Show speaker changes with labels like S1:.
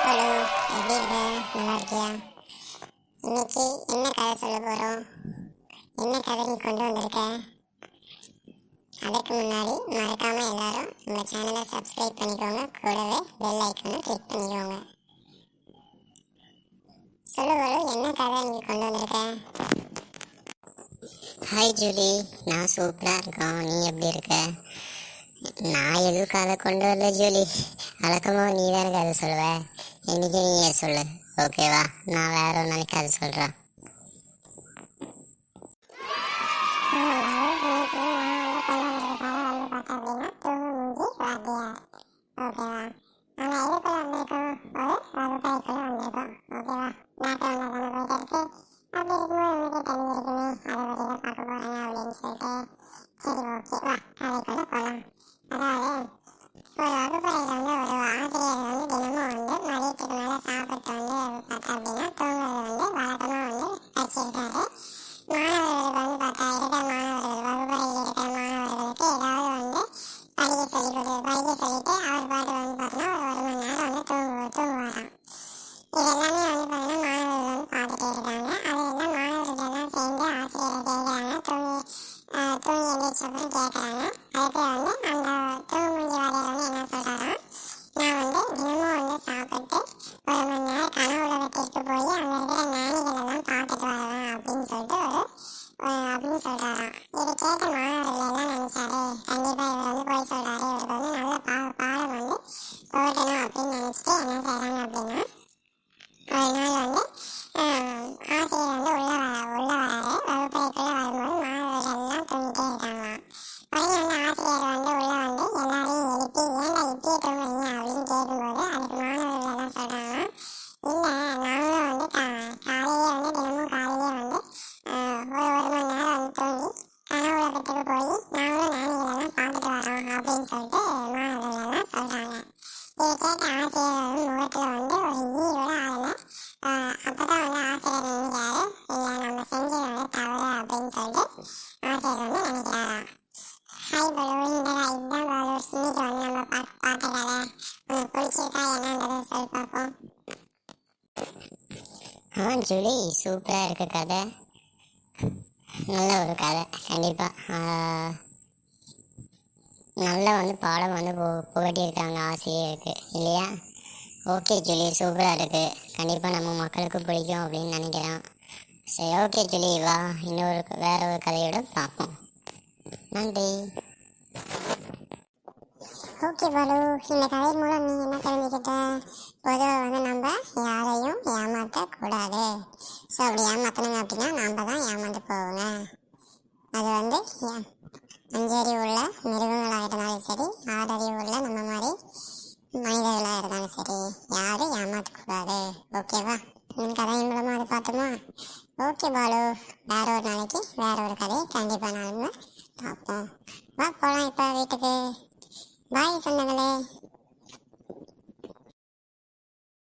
S1: Hello, எப்படி இருக்க? நல்லா இருக்கியா? இன்னைக்கு என்ன கதை சொல்ல போகிறோம்? என்ன கதை நீ கொண்டு வந்திருக்க? அதுக்கு முன்னாடி மறக்காமல் எல்லாரும் நம்ம சேனலை சப்ஸ்கிரைப் பண்ணிக்கோங்க. கூடவே பெல் ஐக்கனை கிளிக் பண்ணிக்கோங்க. சொல்லு பாரு, என்ன கதை நீ கொண்டு வந்திருக்க?
S2: ஹாய் ஜூலி, நான் சூப்பராக இருக்கோம். நீ எப்படி இருக்க? நான் எதுவும் கதை கொண்டு வரல ஜூலி. வழக்கமாக நீ தானே கதை சொல்லுவ. இன்னைக்கு நீயே சொல்லு, ஓகேவா? நான் வேற ஒரு நாளைக்கு கதை சொல்கிறேன்.
S1: அப்படின்னு சொல்றாராம். இதை கேட்ட மாணவர்கள் எல்லாம் நினைச்சாரு, கண்டிப்பா இவர் போய் சொல்றாரு, இவருக்கு நல்ல பாடம் போடணும் அப்படின்னு நினைச்சிட்டு என்ன செய்யறாங்க அப்படின்னா, ஒரு நாள் ஆசிரியர் உள்ள வராரு. வகுப்பறைக்குள்ள வரும்போது மாணவர்கள் எல்லாம் தூங்கிட்டே இருக்காங்களாம். உடனே ஆசிரியர் உள்ள எல்லாரையும் எழுப்பி, ஏன்டா இப்படியே தூங்குறீங்க அப்படின்னு கேட்கும்போது அதுக்கு மாணவர்கள் எல்லாம் சொல்றாங்க, இல்ல நாங்களும் காலையிலே தினமும் காலையிலே ஒரு மணி நேரம் தூங்கி கனவு உலகத்துக்கு போய் நாங்களும் ஞானிகளெல்லாம் பார்த்துட்டு வரோம் அப்படின்னு சொல்லிட்டு மாணவர்கள் எல்லாம் சொல்றாங்க. இதை கேட்ட ஆசிரியர் முகத்துல ஒரு ஈரோட ஆகல. அப்பதான் ஆசிரியர் நினைக்கிறாரு, இல்ல நம்ம செஞ்சது தவறு அப்படின்னு சொல்லிட்டு ஆசிரியர் நினைக்கிறாரா. ஹாய் பலு, இதுதான் பலு, இன்னைக்கு நம்ம பார்த்த கதை உனக்கு பிடிச்சிருக்கா? என்னன்றதை சொல்லி பார்ப்போம்.
S2: ஜூலி, சூப்பராக இருக்கு கதை. நல்ல ஒரு கதை. கண்டிப்பாக நல்லா பாடம் புகட்டியிருக்காங்க ஆசிரியருக்கு, இல்லையா? ஓகே ஜூலி, சூப்பராக இருக்குது. கண்டிப்பாக நம்ம மக்களுக்கு பிடிக்கும் அப்படின்னு நினைக்கிறேன். சரி, ஓகே ஜூலி, வா வேற ஒரு கதையோட பார்ப்போம். நன்றி.
S1: ஓகே பாலு, இந்த கதை மூலம் நீ என்ன தெரிஞ்சுக்கிட்ட? பொதுவாக நம்ம யாரையும் ஏமாற்றக்கூடாது. ஸோ அப்படி ஏமாத்தினாங்க அப்படின்னா நம்ம தான் ஏமாந்து போவோங்க. அது அஞ்சறிவு உள்ள மிருகங்களாக இருந்தாலும் சரி, ஆறறிவு உள்ள நம்ம மாதிரி மனிதர்களாக இருந்தாலும் சரி, யாரும் ஏமாற்றக்கூடாது. ஓகேவா? இந்த கதையின் மூலமாக அதை பார்த்தோமா? ஓகே பாலு, வேற ஒரு நாளைக்கு வேற ஒரு கதையை கண்டிப்பாக நாங்கள் பார்ப்போம். வா போகலாம் இப்போ வீட்டுக்கு. பாய் சொந்தங்களே.